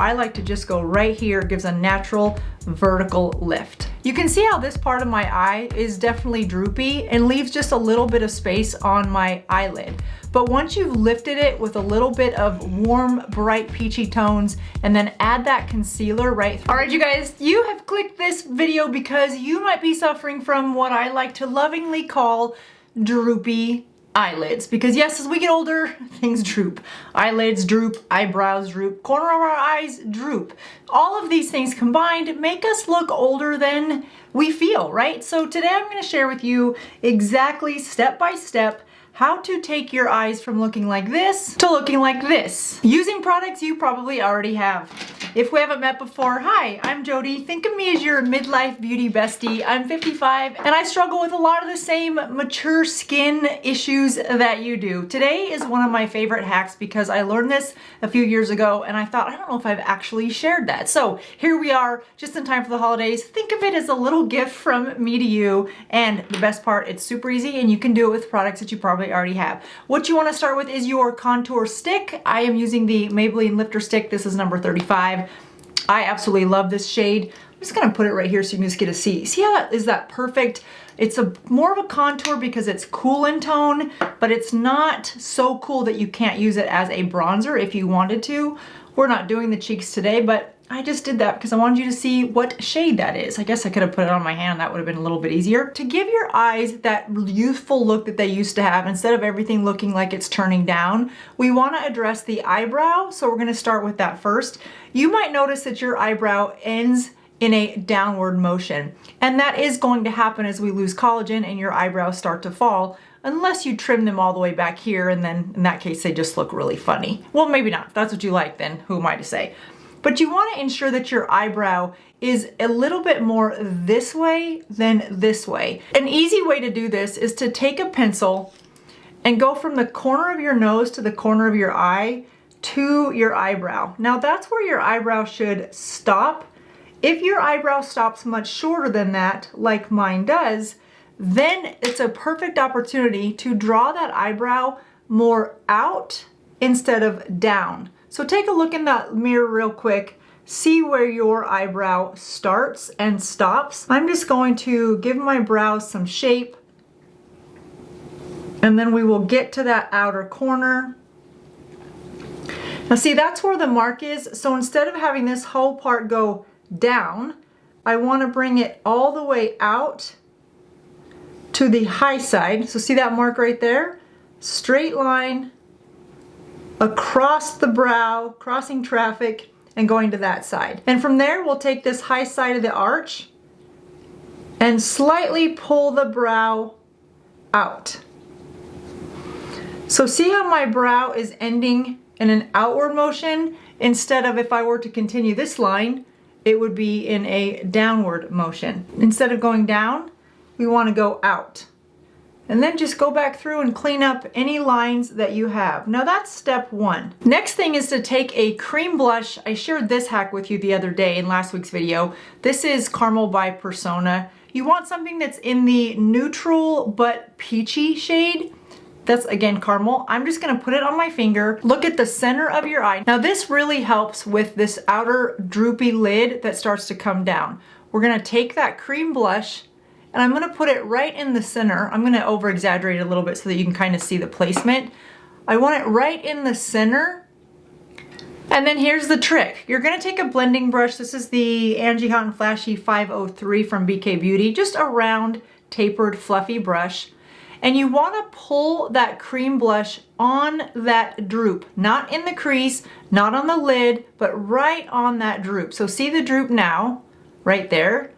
I like to just go right here. It gives a natural vertical lift. You can see how this part of my eye is definitely droopy and leaves just a little bit of space on my eyelid. But once you've lifted it with a little bit of warm, bright, peachy tones, and then add that concealer right through. All right, you guys, you have clicked this video because you might be suffering from what I like to lovingly call droopy eyelids. Because yes, as we get older, things droop. Eyelids droop, eyebrows droop, corner of our eyes droop. All of these things combined make us look older than we feel, right? So today I'm going to share with you exactly step by step how to take your eyes from looking like this to looking like this, using products you probably already have. If we haven't met before, hi, I'm Jody. Think of me as your midlife beauty bestie. I'm 55 and I struggle with a lot of the same mature skin issues that you do. Today is one of my favorite hacks because I learned this a few years ago and I thought, I don't know if I've actually shared that. So here we are, just in time for the holidays. Think of it as a little gift from me to you. And the best part, it's super easy and you can do it with products that you probably already have. What you want to start with is your contour stick. I am using the Maybelline Lifter Stick. This is number 35. I absolutely love this shade. I'm just gonna put it right here so you can just get a see. See how that is that perfect? It's a more of a contour because it's cool in tone, but it's not so cool that you can't use it as a bronzer if you wanted to. We're not doing the cheeks today, but I just did that because I wanted you to see what shade that is. I guess I could have put it on my hand. That would have been a little bit easier. To give your eyes that youthful look that they used to have, instead of everything looking like it's turning down, we want to address the eyebrow. So we're going to start with that first. You might notice that your eyebrow ends in a downward motion. And that is going to happen as we lose collagen and your eyebrows start to fall, unless you trim them all the way back here, and then in that case they just look really funny. Well, maybe not. If that's what you like, then who am I to say? But you want to ensure that your eyebrow is a little bit more this way than this way. An easy way to do this is to take a pencil and go from the corner of your nose to the corner of your eye to your eyebrow. Now that's where your eyebrow should stop. If your eyebrow stops much shorter than that, like mine does, then it's a perfect opportunity to draw that eyebrow more out instead of down. So take a look in that mirror real quick, see where your eyebrow starts and stops. I'm just going to give my brows some shape, and then we will get to that outer corner. Now see, that's where the mark is. So instead of having this whole part go down, I want to bring it all the way out to the high side. So see that mark right there? Straight line across the brow, crossing traffic, and going to that side. And from there, we'll take this high side of the arch and slightly pull the brow out. So see how my brow is ending in an outward motion, instead of, if I were to continue this line, it would be in a downward motion. Instead of going down, we want to go out. And then just go back through and clean up any lines that you have. Now that's step one. Next thing is to take a cream blush. I shared this hack with you the other day in last week's video. This is Caramel by Persona. You want something that's in the neutral but peachy shade. That's again caramel. I'm just gonna put it on my finger. Look at the center of your eye. Now this really helps with this outer droopy lid that starts to come down. We're gonna take that cream blush and I'm gonna put it right in the center. I'm gonna over exaggerate a little bit so that you can kind of see the placement. I want it right in the center. And then here's the trick. You're gonna take a blending brush. This is the Angie Hot and Flashy 503 from BK Beauty. Just a round, tapered, fluffy brush. And you wanna pull that cream blush on that droop. Not in the crease, not on the lid, but right on that droop. So see the droop now, right there.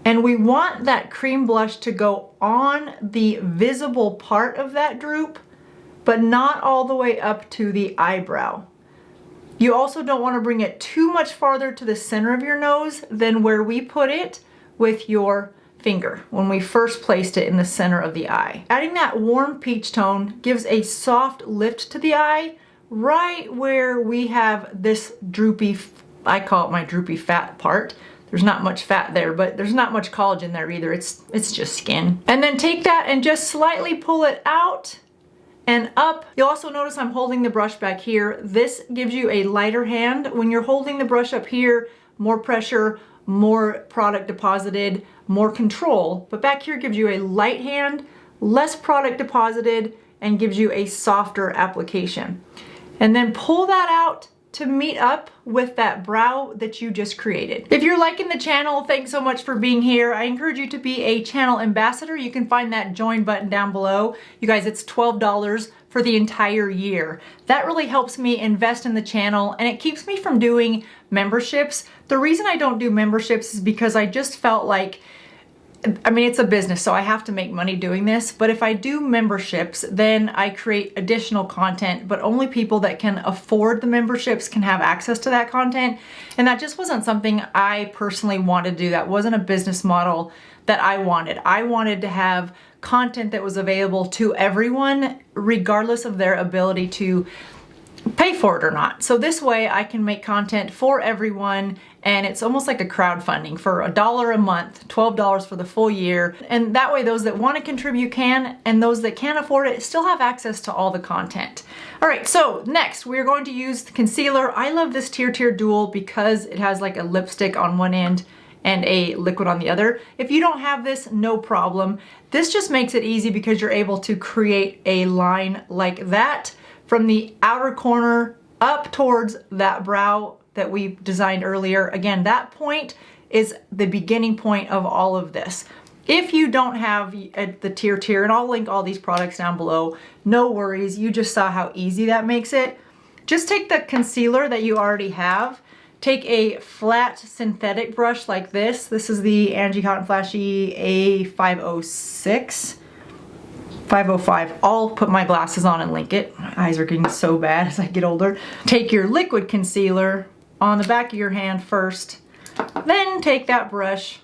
And we want that cream blush to go on the visible part of that droop, but not all the way up to the eyebrow. You also don't want to bring it too much farther to the center of your nose than where we put it with your finger when we first placed it in the center of the eye. Adding that warm peach tone gives a soft lift to the eye right where we have this droopy, I call it my droopy fat part. There's not much fat there, but there's not much collagen there either. It's just skin. And then take that and just slightly pull it out and up. You'll also notice I'm holding the brush back here. This gives you a lighter hand. When you're holding the brush up here, more pressure, more product deposited, more control. But back here gives you a light hand, less product deposited, and gives you a softer application. And then pull that out to meet up with that brow that you just created. If you're liking the channel, thanks so much for being here. I encourage you to be a channel ambassador. You can find that join button down below. You guys, it's $12 for the entire year. That really helps me invest in the channel, and it keeps me from doing memberships. The reason I don't do memberships is because I just felt like, I mean, it's a business, so I have to make money doing this, but if I do memberships, then I create additional content, but only people that can afford the memberships can have access to that content, and that just wasn't something I personally wanted to do. That wasn't a business model that I wanted. I wanted to have content that was available to everyone, regardless of their ability to pay for it or not. So this way I can make content for everyone, and it's almost like a crowdfunding for $1 a month, $12 for the full year. And that way those that want to contribute can, and those that can't afford it still have access to all the content. All right, so next we're going to use the concealer. I love this Tear Dual because it has like a lipstick on one end and a liquid on the other. If you don't have this, no problem. This just makes it easy because you're able to create a line like that from the outer corner up towards that brow that we designed earlier. Again, that point is the beginning point of all of this. If you don't have the Tear, and I'll link all these products down below, no worries, you just saw how easy that makes it. Just take the concealer that you already have, take a flat synthetic brush like this. This is the Angie Hot and Flashy A506. 505. I'll put my glasses on and link it. My eyes are getting so bad as I get older. Take your liquid concealer on the back of your hand first, then take that brush,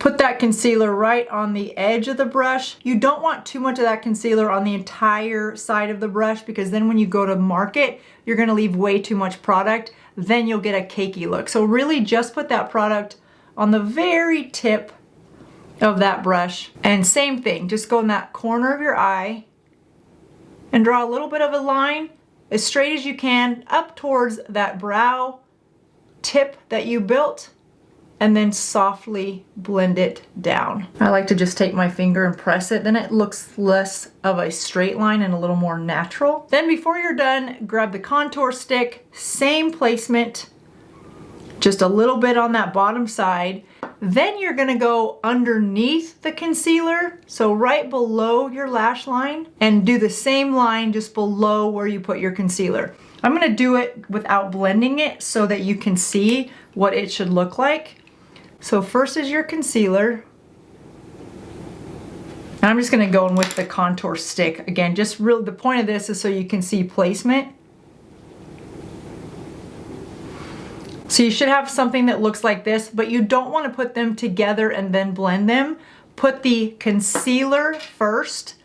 put that concealer right on the edge of the brush. You don't want too much of that concealer on the entire side of the brush, because then when you go to market, you're gonna leave way too much product. Then you'll get a cakey look. So really just put that product on the very tip of that brush, and same thing, just go in that corner of your eye and draw a little bit of a line as straight as you can up towards that brow tip that you built, and then softly blend it down. I like to just take my finger and press it, then it looks less of a straight line and a little more natural. Then before you're done, grab the contour stick, same placement, just a little bit on that bottom side. Then you're gonna go underneath the concealer, so right below your lash line, and do the same line just below where you put your concealer. I'm gonna do it without blending it so that you can see what it should look like. So first is your concealer. And I'm just gonna go in with the contour stick. Again, just really the point of this is so you can see placement. So you should have something that looks like this, but you don't want to put them together and then blend them. Put the concealer first,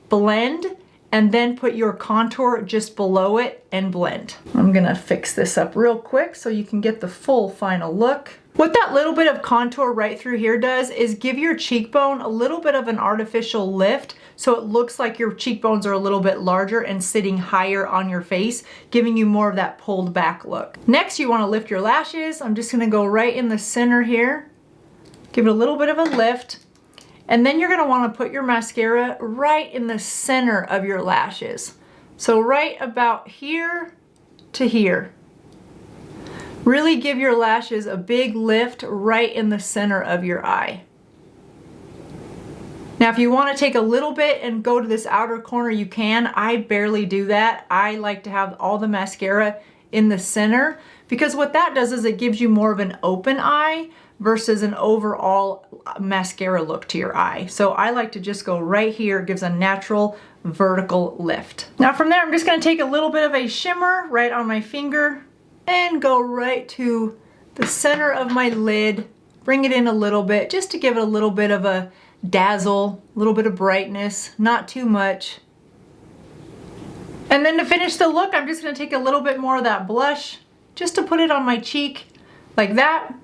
blend, and then put your contour just below it and blend. I'm gonna fix this up real quick so you can get the full final look. What that little bit of contour right through here does is give your cheekbone a little bit of an artificial lift, so it looks like your cheekbones are a little bit larger and sitting higher on your face, giving you more of that pulled back look. Next, you want to lift your lashes. I'm just going to go right in the center here, give it a little bit of a lift, and then you're going to want to put your mascara right in the center of your lashes. So right about here to here. Really give your lashes a big lift right in the center of your eye. Now, if you want to take a little bit and go to this outer corner, you can. I barely do that. I like to have all the mascara in the center, because what that does is it gives you more of an open eye versus an overall mascara look to your eye. So I like to just go right here. It gives a natural vertical lift. Now from there, I'm just going to take a little bit of a shimmer right on my finger and go right to the center of my lid. Bring it in a little bit just to give it a little bit of a dazzle, a little bit of brightness, not too much. And then to finish the look, I'm just going to take a little bit more of that blush just to put it on my cheek like that.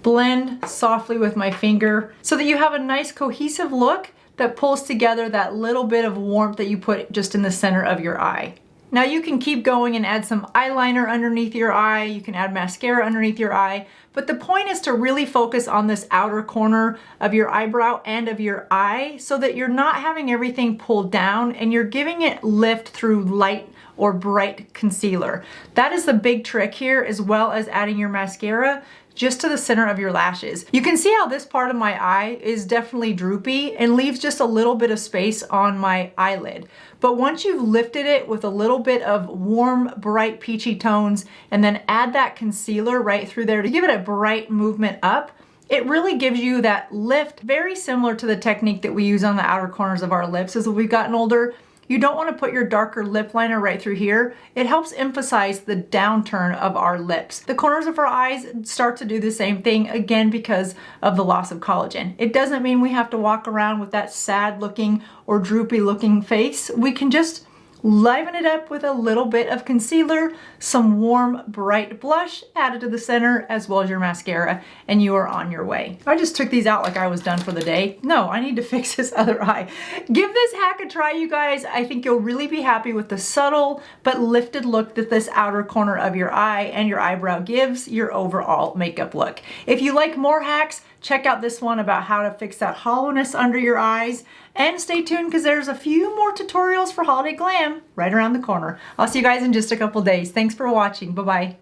Blend softly with my finger so that you have a nice cohesive look that pulls together that little bit of warmth that you put just in the center of your eye. Now you can keep going and add some eyeliner underneath your eye, you can add mascara underneath your eye, but the point is to really focus on this outer corner of your eyebrow and of your eye so that you're not having everything pulled down and you're giving it lift through light or bright concealer. That is the big trick here, as well as adding your mascara just to the center of your lashes. You can see how this part of my eye is definitely droopy and leaves just a little bit of space on my eyelid. But once you've lifted it with a little bit of warm, bright peachy tones and then add that concealer right through there to give it a bright movement up, it really gives you that lift, very similar to the technique that we use on the outer corners of our lips as we've gotten older. You don't want to put your darker lip liner right through here. It helps emphasize the downturn of our lips. The corners of our eyes start to do the same thing, again, because of the loss of collagen. It doesn't mean we have to walk around with that sad looking or droopy looking face. We can just liven it up with a little bit of concealer, some warm, bright blush added to the center, as well as your mascara, and you are on your way. I just took these out like I was done for the day. No, I need to fix this other eye. Give this hack a try, you guys. I think you'll really be happy with the subtle but lifted look that this outer corner of your eye and your eyebrow gives your overall makeup look. If you like more hacks, check out this one about how to fix that hollowness under your eyes, and stay tuned because there's a few more tutorials for holiday glam right around the corner. I'll see you guys in just a couple days. Thanks for watching. Bye-bye.